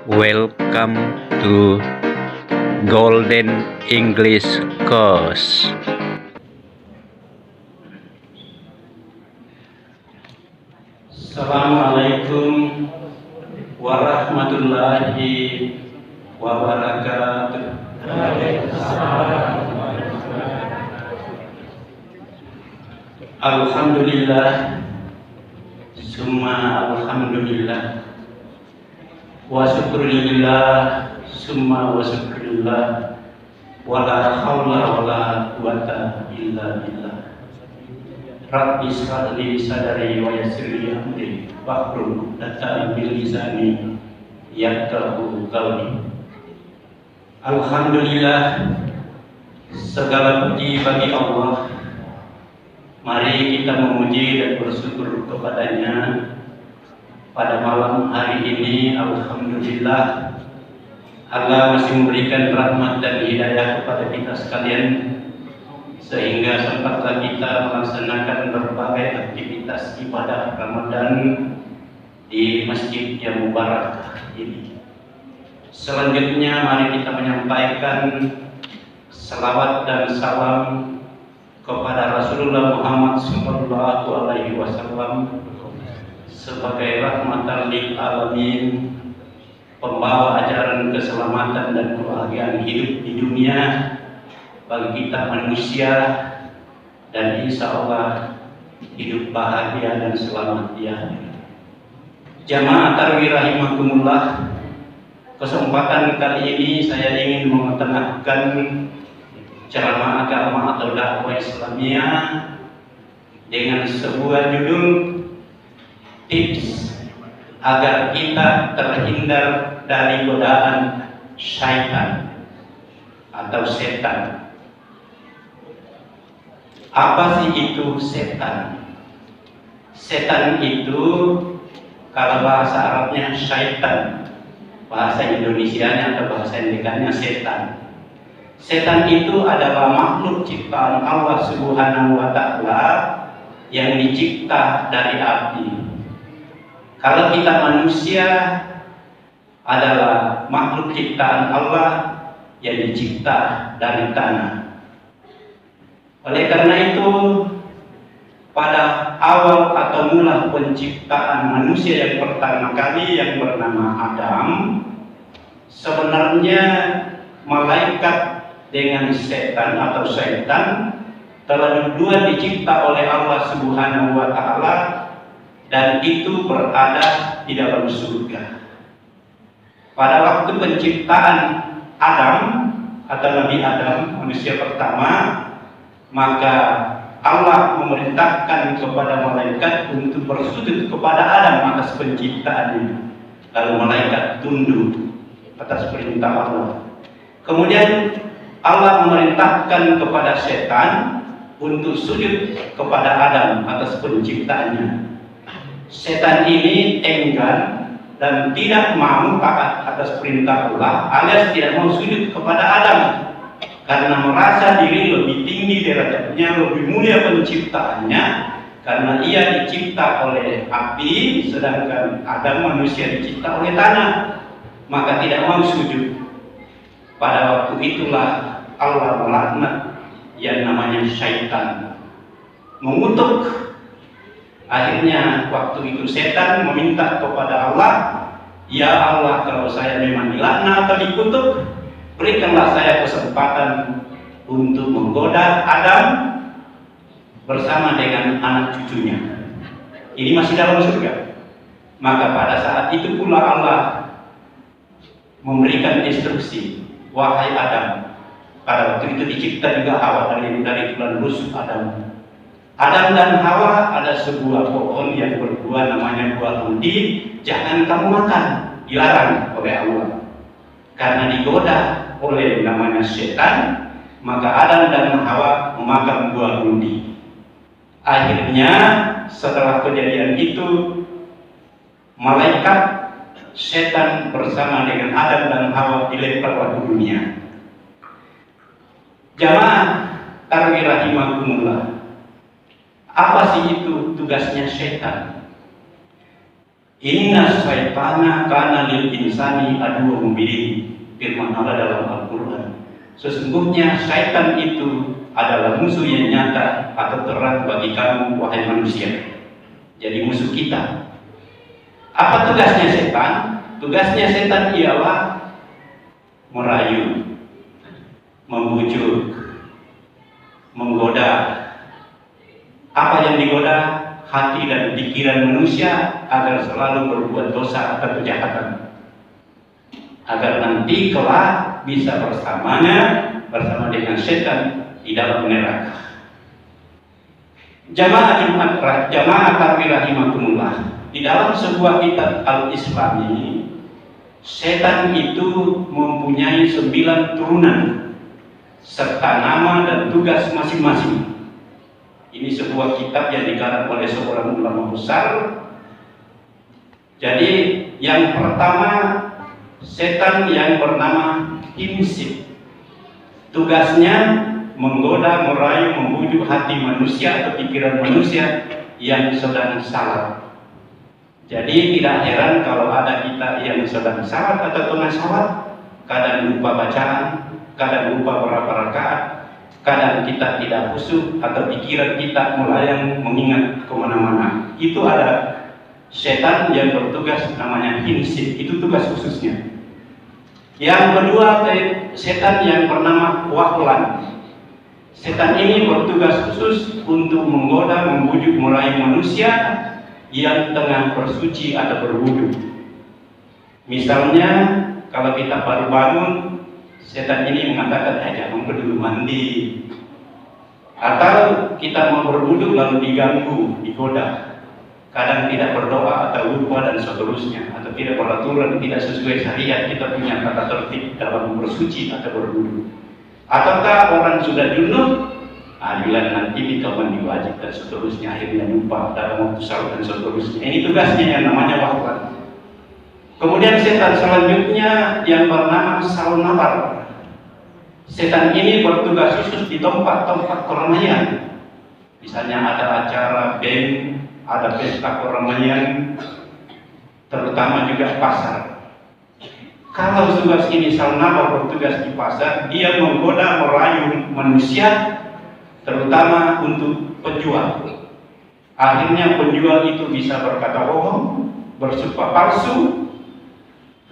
Welcome to Golden English Course. Assalamualaikum warahmatullahi wabarakatuh. Alhamdulillah, summa alhamdulillah, wa syukurillah, summa wa syukurillah, wa la hawla wa la quwata illa billah. Rabbi shrah li sadri wa yassir li amri wahlul 'uqdatam min lisani yafqahu qawli. Alhamdulillah, segala puji bagi Allah. Mari kita memuji dan bersyukur kepadanya pada malam hari ini. Alhamdulillah, Allah masih memberikan rahmat dan hidayah kepada kita sekalian, sehingga sempatlah kita melaksanakan berbagai aktivitas ibadah Ramadan di masjid yang mubarak ini. Selanjutnya mari kita menyampaikan salawat dan salam kepada Rasulullah Muhammad SAW sebagai rahmatan lil alamin, pembawa ajaran keselamatan dan kebahagiaan hidup di dunia bagi kita manusia, dan insya Allah hidup bahagia dan selamat di akhirat. Jamaah tarawih rahimakumullah, kesempatan kali ini saya ingin mengetengahkan ceramah agama atau dakwah Islamiyah dengan sebuah judul tips agar kita terhindar dari godaan syaitan atau setan. Apa sih itu setan? Setan itu kalau bahasa Arabnya syaitan, bahasa Indonesianya atau bahasa Indikanya setan. Setan itu adalah makhluk ciptaan Allah Subhanahu wa Ta'ala yang dicipta dari api. Kalau kita manusia adalah makhluk ciptaan Allah yang dicipta dari tanah. Oleh karena itu, pada awal atau mula penciptaan manusia yang pertama kali yang bernama Adam, sebenarnya malaikat dengan setan atau syaitan telah dua dicipta oleh Allah Subhanahu wa Ta'ala, dan itu berada di dalam surga. Pada waktu penciptaan Adam atau Nabi Adam, manusia pertama, maka Allah memerintahkan kepada malaikat untuk bersujud kepada Adam atas penciptaannya. Lalu malaikat tunduk atas perintah Allah. Kemudian Allah memerintahkan kepada setan untuk sujud kepada Adam atas penciptaannya. Setan ini enggan dan tidak mau taat atas perintah Allah, alias tidak mau sujud kepada Adam karena merasa diri lebih tinggi derajatnya, lebih mulia penciptaannya, karena ia dicipta oleh api sedangkan Adam manusia dicipta oleh tanah, maka tidak mau sujud. Pada waktu itulah Allah melaknat yang namanya syaitan, mengutuk. Akhirnya waktu itu setan meminta kepada Allah, ya Allah, kalau saya memang dilaknat atau dikutuk, berikanlah saya kesempatan untuk menggoda Adam bersama dengan anak cucunya. Ini masih dalam surga. Maka pada saat itu pula Allah memberikan instruksi, wahai Adam. Pada waktu itu dicipta juga Hawa dari tulang rusuk Adam. Adam dan Hawa ada sebuah pohon yang berbuah namanya buah rudi, jangan kamu makan, dilarang oleh Allah. Karena digoda oleh namanya setan, maka Adam dan Hawa memakan buah rudi. Akhirnya setelah kejadian itu, malaikat setan bersama dengan Adam dan Hawa dilempar ke dunia. Jamaah tarawih rahimakumullah, apa sih itu tugasnya setan? Inna syaitana kana lil insani aduwwum mubin. Firman Allah dalam Al-Quran. Sesungguhnya syaitan itu adalah musuh yang nyata atau terang bagi kamu, wahai manusia. Jadi musuh kita. Apa tugasnya setan? Tugasnya setan ialah merayu, membujuk, menggoda. Apa yang digoda? Hati dan pikiran manusia agar selalu berbuat dosa atau kejahatan, agar nanti kelak bisa bersama dengan setan di dalam neraka. Jamaah takbir rahimakumullah. Di dalam sebuah kitab Al-Islami, setan itu mempunyai 9 turunan serta nama dan tugas masing-masing. Ini sebuah kitab yang dikarang oleh seorang ulama besar. Jadi yang pertama, setan yang bernama Insit. Tugasnya menggoda, merayu, membujuk hati manusia atau pikiran manusia yang sedang salat. Jadi tidak heran kalau ada kita yang sedang salat atau tengah salat, kadang lupa bacaan, kadang lupa berapa rakaat, kadang kita tidak khusyuk atau pikiran kita melayang mengingat kemana-mana. Itu ada setan yang bertugas namanya Insit. Itu tugas khususnya. Yang kedua, setan yang bernama Wahlan. Setan ini bertugas khusus untuk menggoda, membujuk, merayu manusia yang tengah bersuci atau berwudu. Misalnya, kalau kita baru bangun, setan ini mengatakan, jangan dulu mandi. Atau kita mau berwudu lalu diganggu, digoda. Kadang tidak berdoa atau lupa dan seterusnya, atau tidak beraturan, tidak sesuai syariat kita punya tata tertib dalam bersuci atau berwudu. Ataukah orang sudah junub, bilang nanti kita mandi wajib dan seterusnya, akhirnya lupa dalam waktu salat dan seterusnya. Ini tugasnya yang namanya wahlan. Kemudian setan selanjutnya yang bernama Salnabar. Setan ini bertugas khusus di tempat-tempat keramaian. Misalnya ada acara band, ada pesta keramaian, terutama juga pasar. Kalau tugas ini Salnabar bertugas di pasar, dia menggoda, merayu manusia, terutama untuk penjual. Akhirnya penjual itu bisa berkata bohong, bersumpah palsu,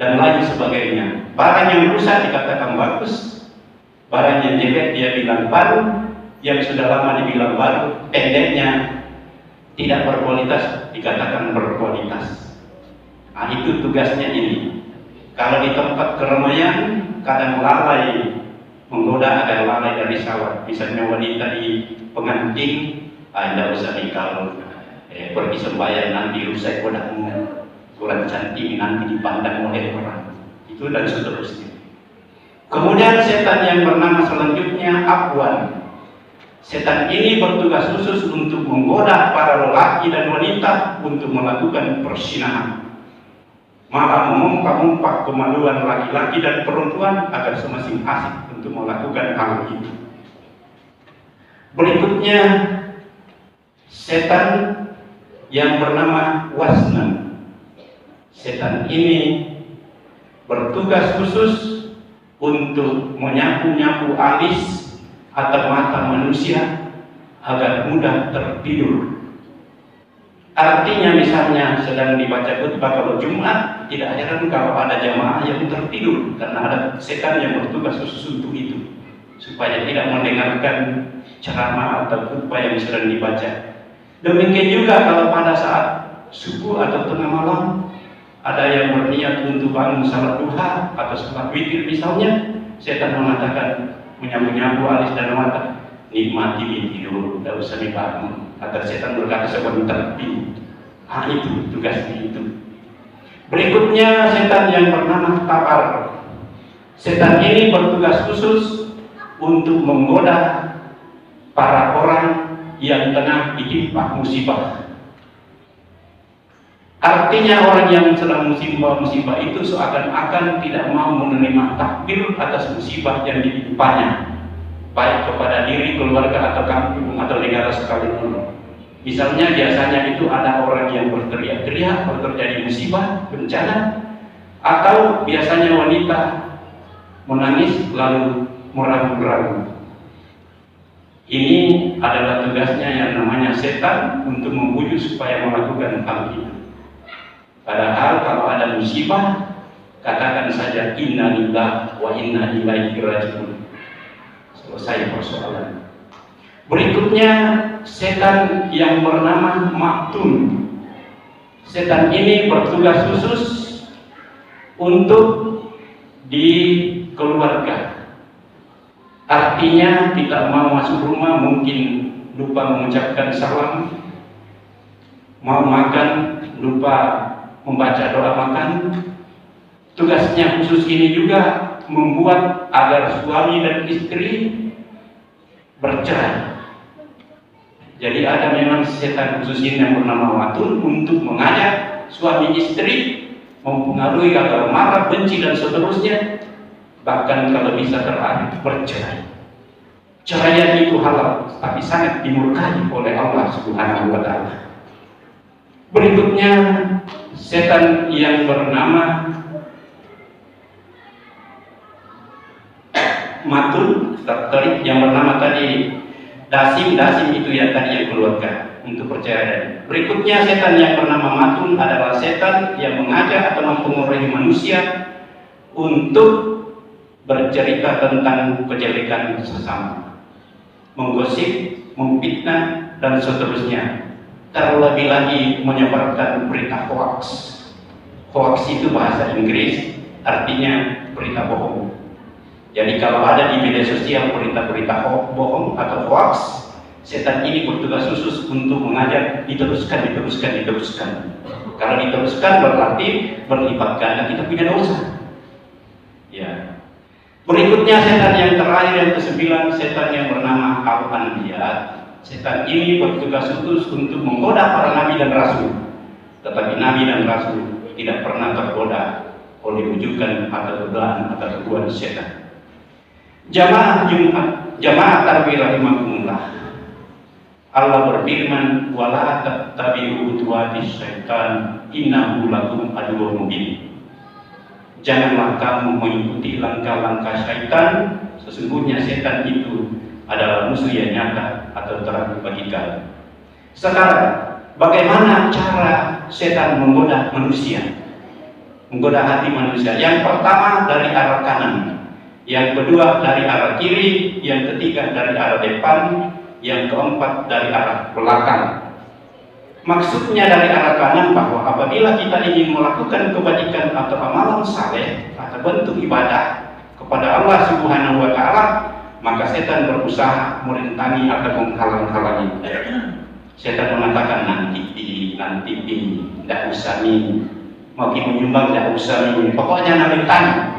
dan lain sebagainya. Barang yang rusak dikatakan bagus, barang yang jelek dia bilang baru, yang sudah lama dibilang baru, pendeknya tidak berkualitas dikatakan berkualitas. Itu tugasnya ini. Kalau di tempat keramaian, kadang lalai menggoda agar lalai dari sawat. Misalnya wanita di pengantin, tidak usah nikah, pergi sembahyang nanti rusak kodakmu, kurang cantik nanti dipandang oleh orang. Itu dan seterusnya. Kemudian setan yang bernama selanjutnya Abwan. Setan ini bertugas khusus untuk menggoda para lelaki dan wanita untuk melakukan persinahan. Malah mengumpat-umpat kemaluan laki-laki dan perempuan agar semakin asik untuk melakukan hal itu. Berikutnya, setan yang bernama Wasnan. Setan ini bertugas khusus untuk menyapu-nyapu alis atau mata manusia agar mudah tertidur. Artinya misalnya sedang dibaca khutbah kalau Jumat, tidak heran kalau ada jamaah yang tertidur karena ada setan yang bertugas khusus untuk itu, supaya tidak mendengarkan ceramah atau khutbah yang sedang dibaca. Demikian juga kalau pada saat subuh atau tengah malam ada yang berniat untuk bangun salat duha atau salat witir misalnya, setan mengatakan menyapu-nyapu alis dan mata, nikmati tidur, tidak usah dibangun. Agar setan berkata sebentar tertidur. Itu tugasnya itu. Berikutnya setan yang bernama Tabar. Setan ini bertugas khusus untuk menggoda para orang yang tengah ditimpa musibah. Artinya orang yang sedang musibah itu seakan-akan tidak mau menerima takdir atas musibah yang ditimpanya, baik kepada diri, keluarga, atau kampung, atau negara sekalipun. Misalnya biasanya itu ada orang yang berteriak-teriak kalau terjadi musibah, bencana, atau biasanya wanita menangis lalu meragu-ragu. Ini adalah tugasnya yang namanya setan untuk membujuk supaya melakukan hal itu. Padahal kalau ada musibah, katakan saja inna lillahi wa inna ilaihi raji'un. Selesai persoalan. Berikutnya setan yang bernama Maktun. Setan ini bertugas khusus untuk di keluarga. Artinya tidak mau masuk rumah, mungkin lupa mengucapkan salam, mau makan lupa membaca doa makan. Tugasnya khusus ini juga membuat agar suami dan istri bercerai. Jadi ada memang setan khusus ini yang bernama Maktun untuk mengajak suami istri, mempengaruhi agar marah, benci dan seterusnya, bahkan kalau bisa terakhir bercerai. Ceraian itu halal, tapi sangat dimurkai oleh Allah Subhanahu wa Ta'ala. Berikutnya setan yang bernama Maktun, yang bernama tadi Dasim itu yang tadi yang keluarga untuk perceraian. Berikutnya setan yang bernama Maktun adalah setan yang mengajak atau mempengaruhi manusia untuk bercerita tentang kejelekan sesama, menggosip, memfitnah dan seterusnya. Terlebih lagi menyebarkan berita hoax. Hoax itu bahasa Inggris, artinya berita bohong. Jadi kalau ada di media sosial berita-berita bohong atau hoax, setan ini bertugas khusus untuk mengajak diteruskan. Kalau diteruskan berarti berlipat ganda kita punya dosa. Ya. Berikutnya setan yang terakhir yang ke-9, setan yang bernama Al-Anbiya. Setan ini bertugas khusus untuk menggoda para nabi dan rasul. Tetapi nabi dan rasul tidak pernah tergoda oleh ujukan atau godaan atau gangguan setan. Jamaah Jumat, jamaah tarawih rahimakumullah. Allah berfirman, "Wala tattabi'u khutuwatis syaitan, innahu lakum aduwwun mubin." Janganlah kamu mengikuti langkah-langkah syaitan, sesungguhnya setan itu adalah musuh yang nyata atau terang bagi kalian. Sekarang, bagaimana cara setan menggoda manusia? Menggoda hati manusia. Yang pertama dari arah kanan, yang kedua dari arah kiri, yang ketiga dari arah depan, yang keempat dari arah belakang. Maksudnya dari arah kanan bahwa apabila kita ingin melakukan kebajikan atau amalan saleh atau bentuk ibadah kepada Allah Subhanahu wa Ta'ala, maka setan berusaha merintangi atau menghalang-halangi. Setan mengatakan nanti tidak usah nih, mau menyumbang tidak usah nih, pokoknya nanti tanya.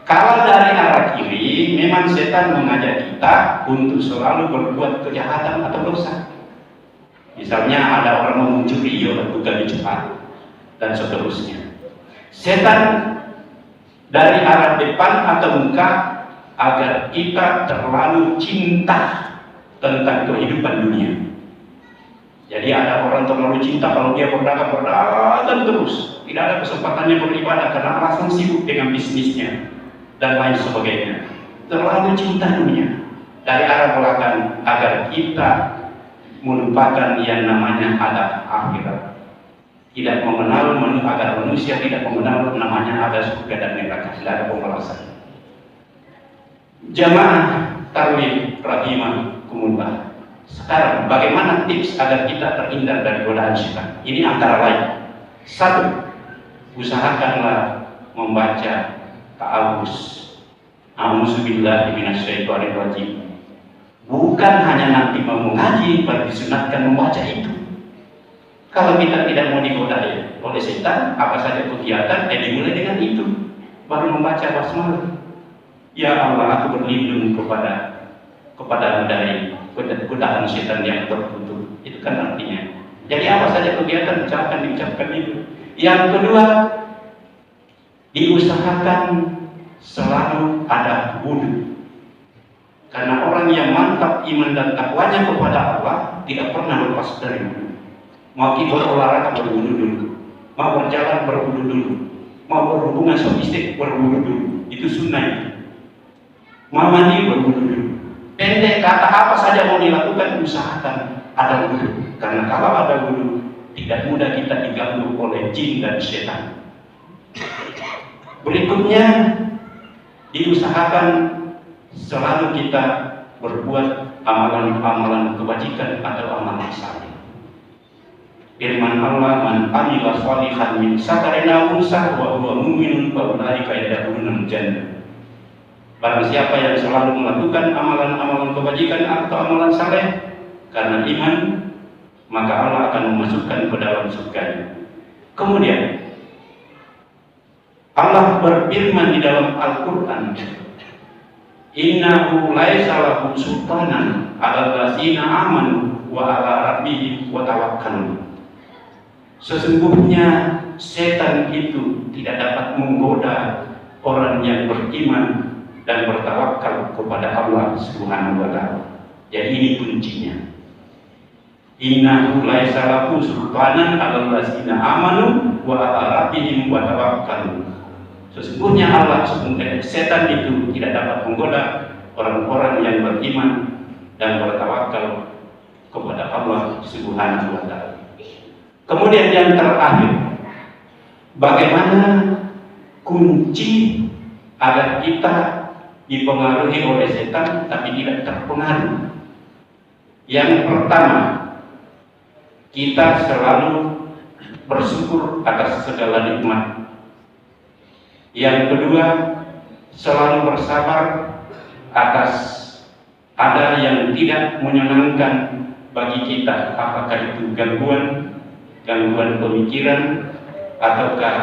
Kalau dari arah kiri, memang setan mengajak kita untuk selalu berbuat kejahatan atau dosa. Misalnya ada orang mau mencuri, bukan cepat, dan seterusnya. Setan dari arah depan atau muka agar kita terlalu cinta tentang kehidupan dunia. Jadi ada orang terlalu cinta kalau dia berdagang terus, tidak ada kesempatannya beribadah karena alasan sibuk dengan bisnisnya dan lain sebagainya. Terlalu cinta dunia. Dari arah belakang agar kita melupakan yang namanya ada akhirat. Tidak mengenal agar manusia tidak mengenal namanya ada surga dan neraka. Tidak ada pembalasan. Jamaah tarawih rahimakumullah. Sekarang bagaimana tips agar kita terhindar dari godaan syaitan? Ini antara lain. 1. Usahakanlah membaca ta'awuz. A'udzubillahi minasyaitonirrajim. Bukan hanya nanti mau mengaji baru disunatkan membaca itu. Kalau kita tidak mau digoda oleh setan, apa saja kegiatan dimulai dengan itu. Baru membaca basmalah. Ya Allah, aku berlindung kepada dari godaan setan yang tertutup. Itu kan artinya. Jadi apa saja kegiatan diucapkan itu. Yang kedua, diusahakan selalu ada wudu. Karena orang yang mantap iman dan takwanya kepada Allah, tidak pernah lepas dari wudu. Mau kita berolahraga berwudu dulu, mau berjalan berwudu dulu, mau berhubungan suami istri berwudu dulu. Itu sunnah itu. Mau mandi berwudu dulu. Pendek kata apa saja mau dilakukan, usahakan ada wudu. Karena kalau ada wudu, tidak mudah kita diganggu oleh jin dan setan. Berikutnya, diusahakan selalu kita berbuat amalan-amalan kebajikan atau amalan saleh. Firman Allah, "Man amila shalihan min dzakarin aw unsa wa huwa mu'minun fa ulaika yadkhulunal jannah." Barang siapa yang selalu melakukan amalan-amalan kebajikan atau amalan saleh karena iman, maka Allah akan memasukkan ke dalam surga. Kemudian Allah berfirman di dalam Al-Quran, "Innahu laisa lahu sultanan 'alal ladzina amanu wa 'ala rabbihim yatawakkalun." Sesungguhnya setan itu tidak dapat menggoda orang yang beriman dan bertawakal kepada Allah Subhanahu wa taala. Jadi ini kuncinya. Innahu laisa lahu sultanan 'alal ladzina amanu wa 'ala rabbihim yatawakkalun. Sesungguhnya setan itu tidak dapat menggoda orang-orang yang beriman dan bertawakal kepada Allah Subhanahu wa taala. Kemudian yang terakhir, bagaimana kunci agar kita dipengaruhi oleh setan tapi tidak terpengaruh? Yang pertama, kita selalu bersyukur atas segala nikmat. Yang kedua, selalu bersabar atas ada yang tidak menyenangkan bagi kita, apakah itu gangguan pemikiran, ataukah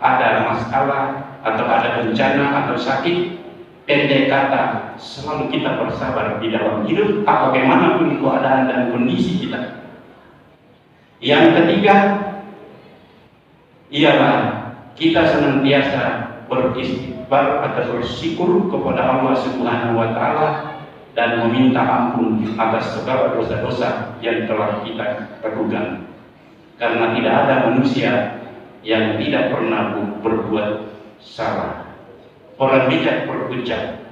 ada masalah, atau ada bencana, atau sakit. Pendek kata, selalu kita bersabar di dalam hidup, bagaimanapun keadaan dan kondisi kita. Yang ketiga, ialah kita senantiasa beristighfar atau bersyukur kepada Allah Subhanahu wa taala dan meminta ampun atas segala dosa-dosa yang telah kita lakukan. Karena tidak ada manusia yang tidak pernah berbuat salah. Orang bijak berucap,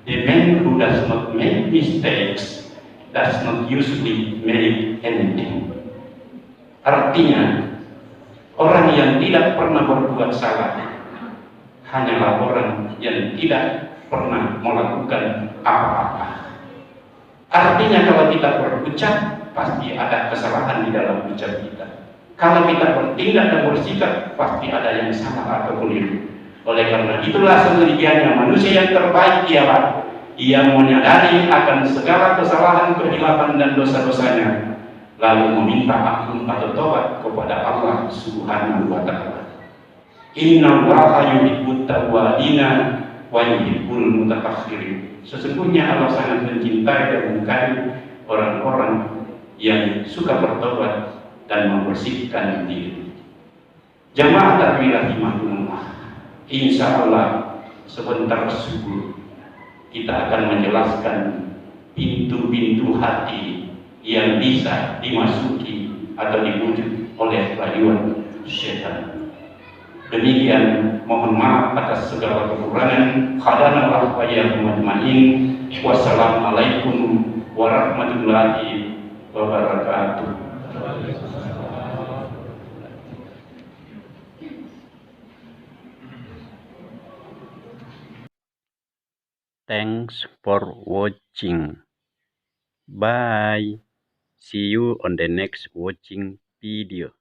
"The man who does not make mistakes does not usually make anything." Artinya, orang yang tidak pernah berbuat salah hanyalah orang yang tidak pernah melakukan apa-apa. Artinya kalau kita berucap, pasti ada kesalahan di dalam ucap kita. Kalau kita bertindak dan bersikap, pasti ada yang salah atau keliru. Oleh karena itulah sendiriannya manusia yang terbaik ialah ia menyadari akan segala kesalahan, kehilapan dan dosa-dosanya, lalu meminta ampun atau tobat kepada Allah Subhanahu wa taala. Innallaha yuhibbut tawwabina wa yuhibbul mutatahhirin. Sesungguhnya Allah sangat mencintai dan mengasihi orang-orang yang suka bertobat dan membersihkan diri. Jamaah takbir rahimahumullah. Insya Allah sebentar subuh kita akan menjelaskan pintu-pintu hati yang bisa dimasuki atau dibujuk oleh rayuan setan. Demikian, mohon maaf atas segala kekurangan. Khadanallah wa iyyakum ajmain. Wassalamualaikum warahmatullahi wabarakatuh. Thanks for watching. Bye. See you on the next watching video.